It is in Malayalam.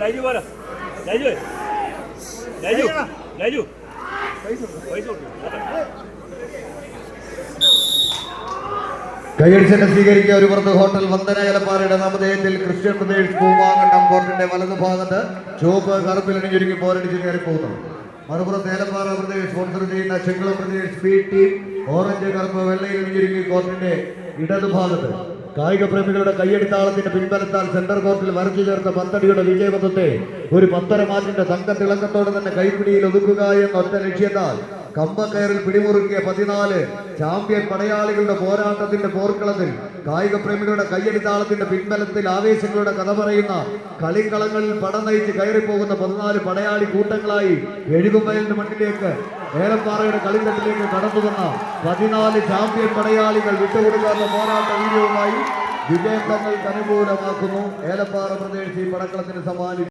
ലൈജു പോരാ ലൈജു ലൈജു ലൈജു പൈസ കൊടുക്കും. കൈയടിച്ചെന്നെ സ്വീകരിക്കുക. ഒരു പുറത്ത് ഹോട്ടൽ വന്ദന ഏലപ്പാറയുടെ നാമധേയത്തിൽ ക്രിസ്ത്യൻ പ്രദേശ് പൂമാങ്കണ്ടം കോർട്ടിന്റെ വലതു ഭാഗത്ത് ചുവപ്പ് കറുപ്പിലണിഞ്ഞൊരുങ്ങി പോരടിച്ച് കയറി പോകുന്നു. മറുപുറത്ത് ഏലപ്പാറ പ്രദേശ് സ്പോൺസർ ചെയ്യുന്ന Chenkulam Pradesh speed team orange കറുപ്പ് വെള്ളയിൽ അണിഞ്ഞൊരുങ്ങി കോർട്ടിന്റെ ഇടതുഭാഗത്ത് കായിക പ്രേമികളുടെ കയ്യടിത്താളത്തിന്റെ പിൻബലത്താൽ സെന്റർ കോർട്ടിൽ വരച്ചു ചേർത്ത പത്തടിയുടെ വിജയപഥത്തെ ഒരു 10 മാറ്റിന്റെ തങ്കത്തിളക്കത്തോടെ തന്നെ കൈപ്പിടിയിൽ ഒതുക്കുക എന്ന ഒറ്റ ലക്ഷ്യത്താൽ കമ്പക്കയറിൽ പിടിമുറുക്കിയ 14 ചാമ്പ്യൻ പടയാളികളുടെ പോരാട്ടത്തിന്റെ പോർക്കളത്തിൽ കായിക പ്രേമികളുടെ കയ്യടിത്താളത്തിന്റെ പിൻബലത്തിൽ ആവേശങ്ങളുടെ കഥ പറയുന്ന കളിക്കളങ്ങളിൽ പടം നയിച്ച് കയറിപ്പോകുന്ന 14 പടയാളി കൂട്ടങ്ങളായി എഴുകുമയലിന്റെ മണ്ണിലേക്ക് ഏലപ്പാറയുടെ കളിത്തട്ടിലേക്ക് കടന്നു വന്ന 14 ചാമ്പ്യൻ പടയാളികൾ വിട്ടുകൊടുക്കാത്ത പോരാട്ട വീര്യവുമായി വിജയം തങ്ങൾക്ക് അനുകൂലമാക്കുന്നു. ഏലപ്പാറ പ്രദേശ് ഈ പടക്കളത്തിന് സമ്മാനിച്ചു.